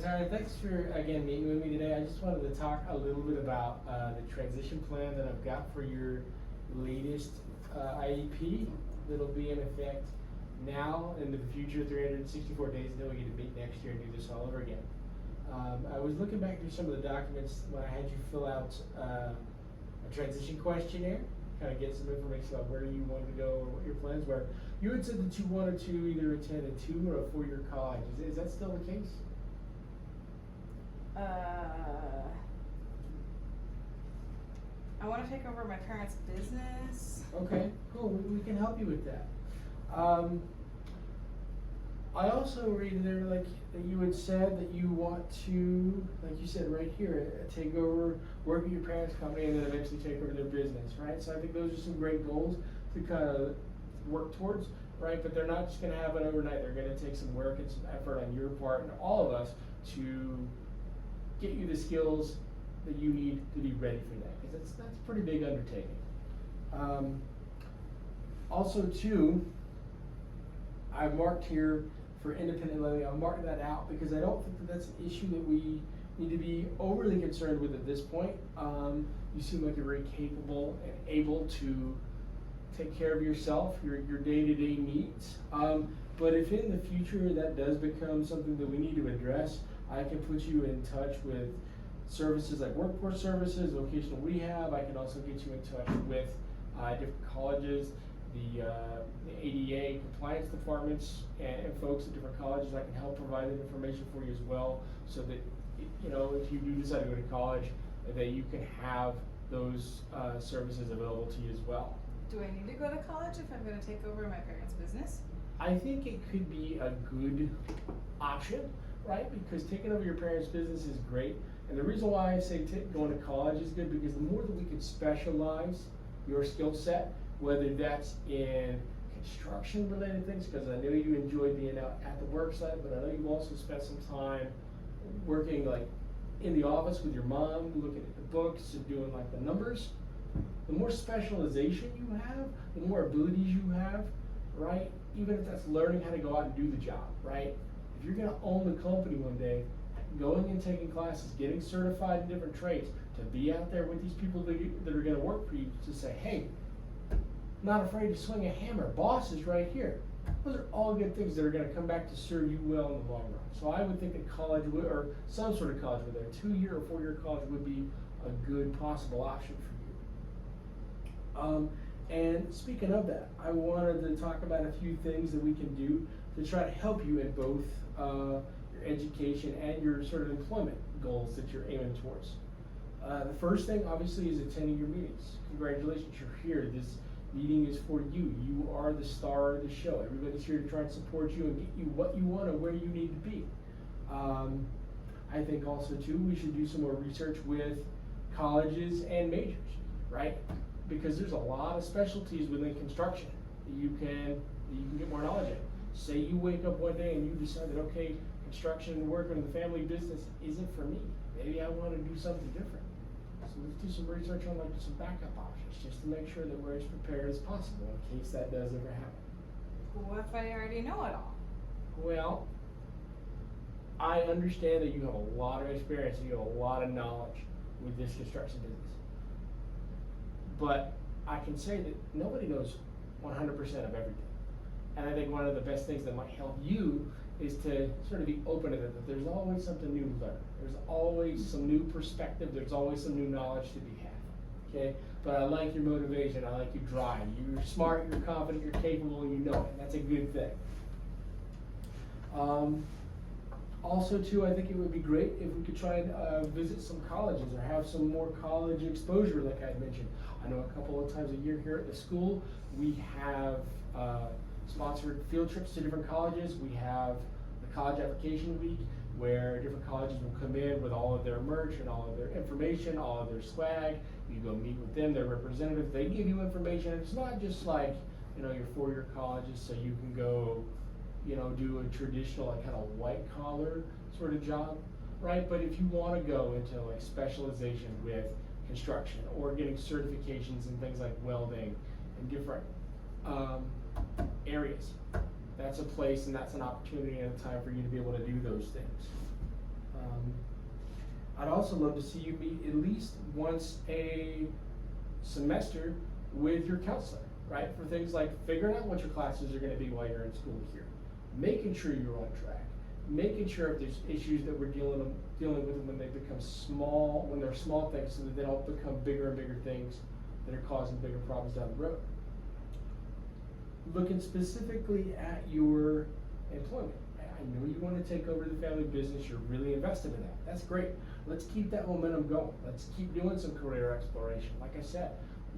Tyler, thanks for, again, meeting with me today. I just wanted to talk a little bit about the transition plan that I've got for your latest IEP that'll be in effect now and in the future, 364 days until we get to meet next year and do this all over again. I was looking back through some of the documents when I had you fill out a transition questionnaire, kind of get some information about where you wanted to go or what your plans were. You had said that you wanted to either attend a 2 or a 4-year college. Is that still the case? I want to take over my parents' business. Okay, cool. We can help you with that. I also read there like that you had said that you want to, like you said right here, take over, work at your parents' company, and then eventually take over their business, right? So I think those are some great goals to kind of work towards, right? But they're not just going to happen overnight. They're going to take some work and some effort on your part and all of us to get you the skills that you need to be ready for that, because that's a pretty big undertaking. Also, too, I marked here for independent living. I'll mark that out because I don't think that that's an issue that we need to be overly concerned with at this point. You seem like you're very capable and able to take care of yourself, your day-to-day needs. But if in the future that does become something that we need to address, I can put you in touch with services like workforce services, vocational rehab. I can also get you in touch with different colleges, the ADA compliance departments, and folks at different colleges. I can help provide that information for you as well, so that if you do decide to go to college, that you can have those services available to you as well. Do I need to go to college if I'm going to take over my parents' business? I think it could be a good option, right? Because taking over your parents' business is great. And the reason why I say going to college is good, because the more that we can specialize your skill set, whether that's in construction related things, because I know you enjoy being out at the work site, but I know you've also spent some time working like in the office with your mom, looking at the books and doing like the numbers. The more specialization you have, the more abilities you have, right? Even if that's learning how to go out and do the job, right? If you're gonna own the company one day, going and taking classes, getting certified in different trades, to be out there with these people that are gonna work for you, to say, hey, not afraid to swing a hammer, boss is right here. Those are all good things that are gonna come back to serve you well in the long run. So I would think that college would, or some sort of college, whether a 2-year or 4-year college, would be a good possible option for you. And speaking of that, I wanted to talk about a few things that we can do to try to help you in both your education and your sort of employment goals that you're aiming towards. The first thing, obviously, is attending your meetings. Congratulations, you're here. This meeting is for you. You are the star of the show. Everybody's here to try and support you and get you what you want and where you need to be. I think also, too, we should do some more research with colleges and majors, right? Because there's a lot of specialties within construction that you can get more knowledge in. Say you wake up one day and you decide that, okay, construction and work in the family business isn't for me. Maybe I want to do something different. So let's do some research on like some backup options, just to make sure that we're as prepared as possible in case that does ever happen. What if I already know it all? Well, I understand that you have a lot of experience and you have a lot of knowledge with this construction business. But I can say that nobody knows 100% of everything. And I think one of the best things that might help you is to sort of be open to that there's always something new to learn. There's always some new perspective. There's always some new knowledge to be had. Okay? But I like your motivation. I like your drive. You're smart, you're confident, you're capable, and you know it. That's a good thing. Also, too, I think it would be great if we could try and visit some colleges or have some more college exposure, like I mentioned. I know a couple of times a year here at the school, we have sponsored field trips to different colleges. We have the college application week, where different colleges will come in with all of their merch and all of their information, all of their swag. You go meet with them, their representatives. They give you information. It's not just like, your 4-year colleges, so you can go, do a traditional like kind of white collar sort of job, right? But if you want to go into like specialization with construction or getting certifications in things like welding and different areas, that's a place and that's an opportunity and a time for you to be able to do those things. I'd also love to see you meet at least once a semester with your counselor, right? For things like figuring out what your classes are gonna be while you're in school here, making sure you're on track, making sure if there's issues that we're dealing with them when they become small, when they're small things, so that they don't become bigger and bigger things that are causing bigger problems down the road. Looking specifically at your employment. I know you want to take over the family business, you're really invested in that. That's great. Let's keep that momentum going. Let's keep doing some career exploration. Like I said,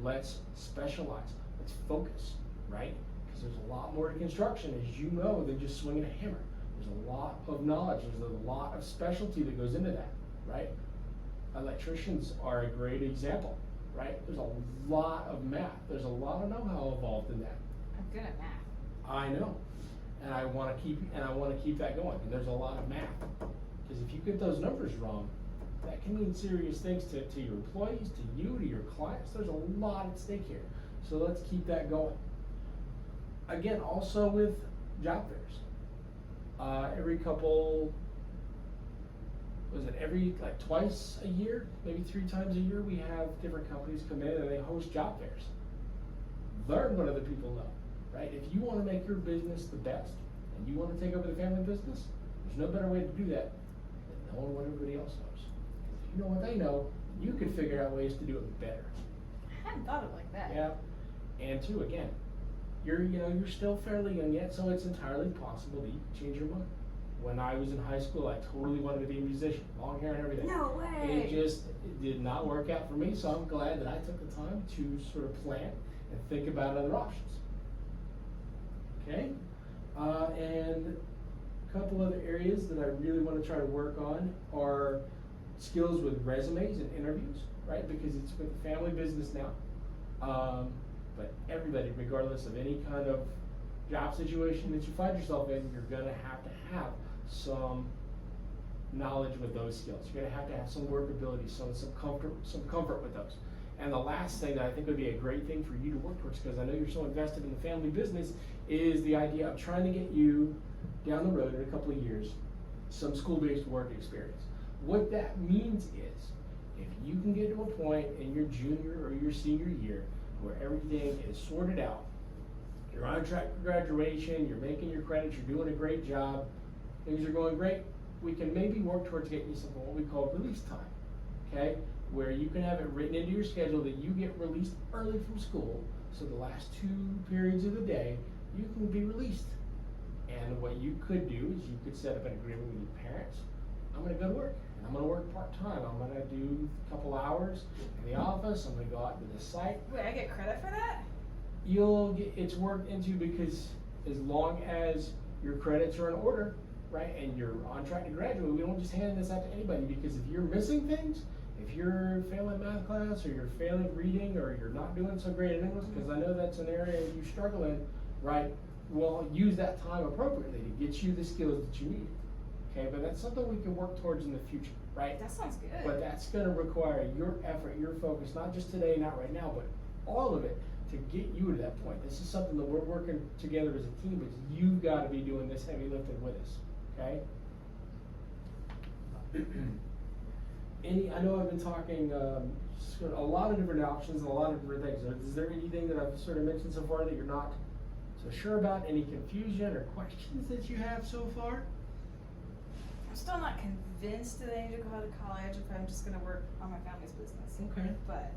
let's specialize. Let's focus, right? Because there's a lot more to construction, as you know, than just swinging a hammer. There's a lot of knowledge, there's a lot of specialty that goes into that, right? Electricians are a great example, right? There's a lot of math. There's a lot of know-how involved in that. I'm good at math. I know, and I want to keep that going. And there's a lot of math, because if you get those numbers wrong, that can mean serious things to your employees, to you, to your clients. There's a lot at stake here, so let's keep that going. Again, also with job fairs, every twice a year, maybe 3 times a year, we have different companies come in and they host job fairs. Learn what other people know. Right? If you want to make your business the best and you want to take over the family business, there's no better way to do that than knowing what everybody else knows. If you know what they know, you can figure out ways to do it better. I hadn't thought of it like that. Yeah. And two, again, you're still fairly young yet, so it's entirely possible that you can change your mind. When I was in high school, I totally wanted to be a musician, long hair and everything. No way. It did not work out for me, so I'm glad that I took the time to sort of plan and think about other options. Okay, and a couple other areas that I really want to try to work on are skills with resumes and interviews, right? Because it's with the family business now. But everybody, regardless of any kind of job situation that you find yourself in, you're going to have some knowledge with those skills. You're going to have some workability, some comfort with those. And the last thing that I think would be a great thing for you to work towards, because I know you're so invested in the family business, is the idea of trying to get you down the road in a couple of years some school-based work experience. What that means is, if you can get to a point in your junior or your senior year where everything is sorted out, you're on track for graduation, you're making your credits, you're doing a great job, things are going great, we can maybe work towards getting you something what we call release time, okay? Where you can have it written into your schedule that you get released early from school, so the last 2 periods of the day, you can be released. And what you could do is you could set up an agreement with your parents. I'm gonna go to work, and I'm gonna work part-time. I'm gonna do a couple hours in the office, I'm gonna go out to the site. Wait, I get credit for that? It's worked into, because as long as your credits are in order, right, and you're on track to graduate, we don't just hand this out to anybody, because if you're missing things, if you're failing math class, or you're failing reading, or you're not doing so great in English, because I know that's an area you struggle in, right, well, use that time appropriately to get you the skills that you need. Okay, but that's something we can work towards in the future, right? That sounds good. But that's gonna require your effort, your focus, not just today, not right now, but all of it to get you to that point. This is something that we're working together as a team, but you've gotta be doing this heavy lifting with us, okay? I know I've been talking sort of a lot of different options and a lot of different things. Is there anything that I've sort of mentioned so far that you're not so sure about? Any confusion or questions that you have so far? I'm still not convinced that I need to go to college if I'm just gonna work on my family's business. Okay. But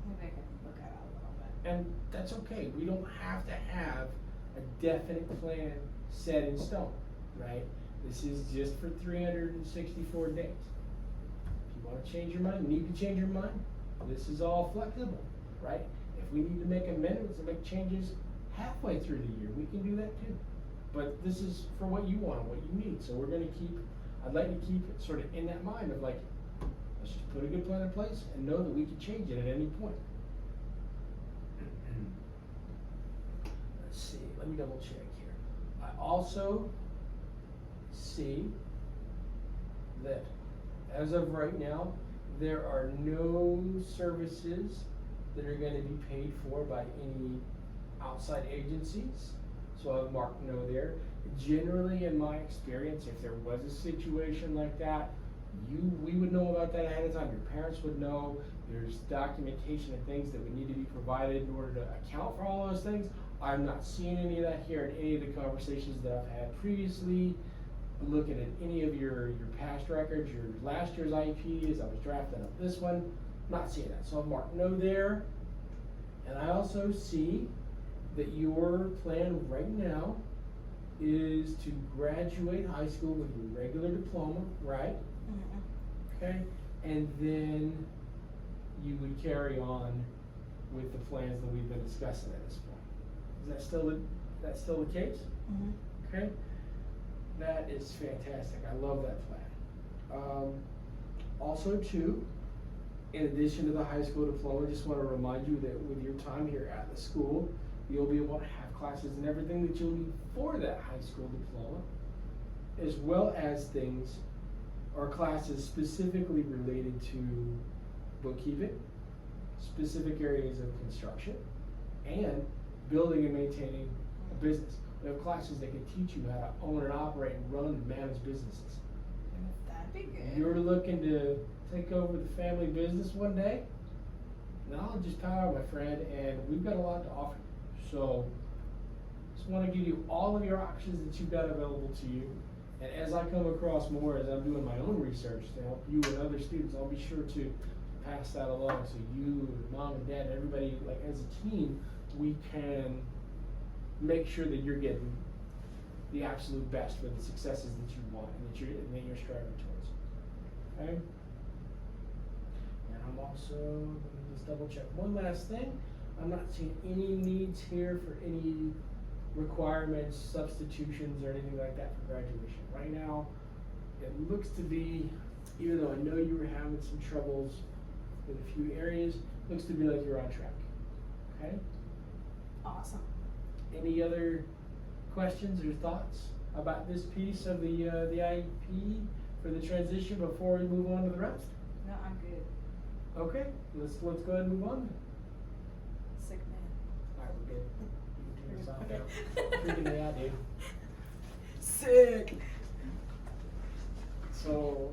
maybe I can look at it a little bit. And that's okay. We don't have to have a definite plan set in stone, right? This is just for 364 days. If you want to change your mind, need to change your mind, this is all flexible, right? If we need to make amendments and make changes halfway through the year, we can do that too. But this is for what you want, what you need. So I'd like to keep it sort of in that mind of like, let's just put a good plan in place and know that we can change it at any point. Let's see, let me double check here. I also see that as of right now, there are no services that are going to be paid for by any outside agencies. So I'll mark no there. Generally, in my experience, if there was a situation like that, we would know about that ahead of time. Your parents would know. There's documentation and things that would need to be provided in order to account for all those things. I'm not seeing any of that here in any of the conversations that I've had previously. Looking at any of your past records, your last year's IEP as I was drafting up this one, not seeing that. So I'll mark no there. And I also see that your plan right now is to graduate high school with your regular diploma, right? Mm-hmm. Okay, and then you would carry on with the plans that we've been discussing at this point. Is that still the case? Mm-hmm. Okay, that is fantastic. I love that plan. Also, too, in addition to the high school diploma, just want to remind you that with your time here at the school, you'll be able to have classes and everything that you'll need for that high school diploma, as well as things or classes specifically related to bookkeeping, specific areas of construction, and building and maintaining a business. We have classes that can teach you how to own and operate and run and manage businesses. That'd be good. You're looking to take over the family business one day, knowledge is power, my friend, and we've got a lot to offer you. So, just want to give you all of your options that you've got available to you. And as I come across more, as I'm doing my own research to help you and other students, I'll be sure to pass that along so you, mom and dad, everybody, like as a team, we can make sure that you're getting the absolute best for the successes that you want and that you're striving towards. Okay? And I'm also, let me just double check one last thing. I'm not seeing any needs here for any requirements, substitutions, or anything like that for graduation. Right now, it looks to be, even though I know you were having some troubles with a few areas, looks to be like you're on track. Okay? Awesome. Any other questions or thoughts about this piece of the IEP for the transition before we move on to the rest? No, I'm good. Okay, let's go ahead and move on. Sick man. Alright, we're good. You can turn this off now. Freaking me out, dude. Sick. So